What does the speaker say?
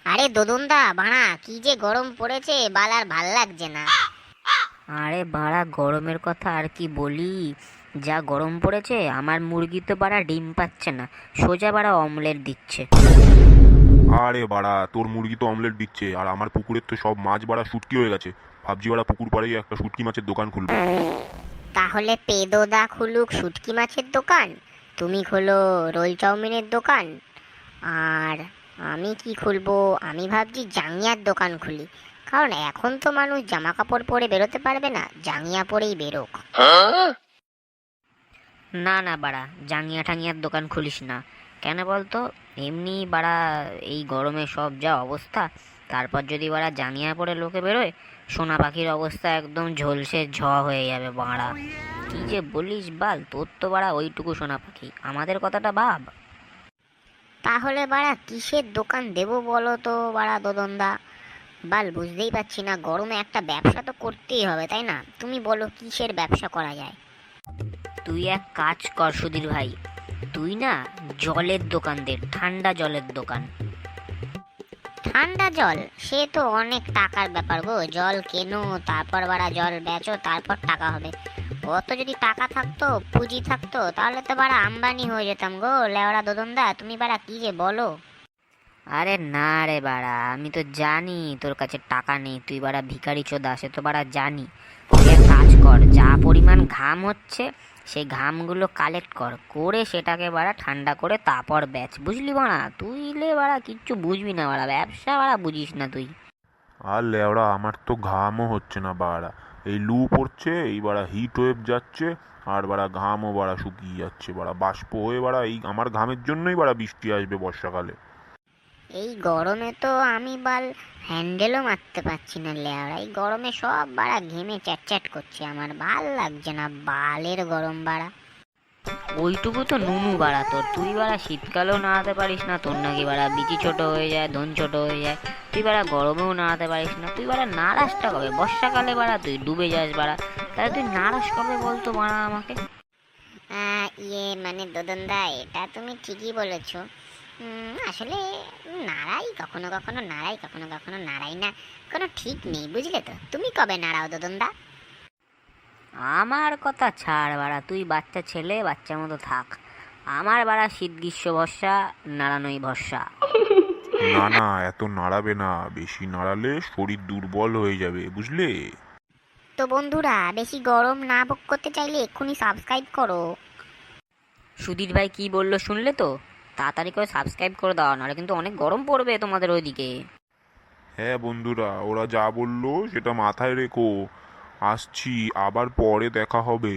আরে দোদনদা বাড়া, কি যে গরম পড়েছে বাল, আর ভাল লাগছে না। আরে বাড়া, গরমের কথা আর কি বলি। যা গরম পড়েছে, আমার মুরগি তো বাড়া ডিম পাচ্ছে না, সোজা বাড়া অমলেট দিচ্ছে। আরে বাড়া, তোর মুরগি তো অমলেট দিচ্ছে, আর আমার পুকুরের তো সব মাছ বাড়া শুটকি হয়ে গেছে। ভাবছি বাড়া পুকুর পাড়ে একটা শুটকি মাছের দোকান খুলবো। তাহলে পেদোদা খুলুক শুটকি মাছের দোকান, তুমি খোলো রোল চাউমিনের দোকান, আর আমি কি খুলবো, আমি ভাবছি জাঙ্গিয়ার দোকান খুলি। কারণ এখন তো মানুষ জামা কাপড় পরে বেরোতে পারবে না, জাঙ্গিয়া পরেই বেরোক। না না বাড়া, জাঙ্গিয়া ঠাঙ্গিয়ার দোকান খুলিস না। কেন বলতো? এমনি বাড়া, এই গরমে সব যা অবস্থা, তারপর যদি বাড়া জাঙ্গিয়া পরে লোকে বেরোয়, সোনা পাখির অবস্থা একদম ঝলসে হয়ে যাবে বাড়া। কি যে বলিস বাল, তোর তো বাড়া ওইটুকু সোনা পাখি, আমাদের কথাটা ভাব। তাহলে বাড়া কিসের দোকান দেবো বলো তো বাড়া দোদনদা? বাল বুঝতেই পারছি না, গরমে একটা ব্যবসা তো করতেই হবে তাই না? তুমি বলো কিসের ব্যবসা করা যায়? তুই এক কাজ কর সুধীর ভাই, তুই না জলের দোকান দে, ঠান্ডা জলের দোকান। ঠান্ডা জল? সে তো অনেক টাকার ব্যাপার গো, জল কেনো তারপর বাড়া জল বেচো তারপর টাকা হবে। অত যদি টাকা থাকতো, পুঁজি থাকতো, তাহলে তো বাড়া আম্বানি হয়ে যেতাম গো লেওড়া দোদনদা, তুমি বাড়া কি যে বলো। আরে না রে বাড়া, আমি তো জানি তোর কাছে টাকা নেই, তুই বাড়া ভিখারি চোদা, সে তো বাড়া জানি। তুই এক কাজ কর, যা পরিমাণ ঘাম হচ্ছে সেই ঘামগুলো কালেক্ট কর, করে সেটাকে বাড়া ঠান্ডা করে তারপর বেচ, বুঝলি বাড়া? তুই লে বাড়া কিচ্ছু বুঝবি না বাড়া, ব্যবসা বাড়া বুঝিস না তুই। আর লেওড়া, আমার তো ঘামও হচ্ছে না বাড়া। এই লু পড়ছে, এই বাড়া হিট ওয়েভ যাচ্ছে, আর বাড়া ঘামও বাড়া শুকিয়ে যাচ্ছে বাড়া, বাষ্প হয়ে বাড়া, এই আমার ঘামের জন্যই বাড়া বৃষ্টি আসবে বর্ষাকালে। এই গরমে তো আমি বাল হ্যান্ডেলও মারতে পারছি না লেওড়া, এই গরমে সব বাড়া ঘেমে চ্যাট করছে, আমার ভাল লাগছে না, বালের গরম বাড়া। ওইটুকু তো নুনু বাড়া তোর, তুই বাড়া শীতকালেও নাড়াতে পারিস না, তোর নাকি বাড়া বিচি ছোট হয়ে যায়, ধন ছোট হয়ে যায়। তুই বাড়া গরমেও নাড়াতে পারিস না, তুই বাড়া নাড়াসটা কবে? বর্ষাকালে বাড়া তুই ডুবে যাস বাড়া, তাহলে তুই নাড়াস কবে বলতো বাড়া আমাকে? মানে দোদনদা, এটা তুমি ঠিকই বলেছো। আসলে নাড়াই কখনো কখনো, নাড়াই কখনো কখনো নাড়াই না, কোনো ঠিক নেই বুঝলে তো। তুমি কবে নাড়াও দোদনদা? আমার কথা ছাড় বাড়া, তুই বাচ্চা ছেলে, বাচ্চার মতো থাক। আমার বাড়া শীত গ্রীষ্ম বর্ষা, নাড়ানোই ভরসা। না না, এত নাড়াবে না, বেশি নাড়ালে শরীর দুর্বল হয়ে যাবে বুঝলে। তো বন্ধুরা, বেশি গরম না ভোগ করতে চাইলে এক্ষুনি সাবস্ক্রাইব করো। সুধীর ভাই কি বললো শুনলে তো? তাড়াতাড়ি করে সাবস্ক্রাইব করে দাও, নাহলে কিন্তু অনেক গরম পড়বে তোমাদের ওইদিকে। হ্যাঁ বন্ধুরা, ওরা যা বললো সেটা মাথায় রেখো। আসছি, আবার পরে দেখা হবে।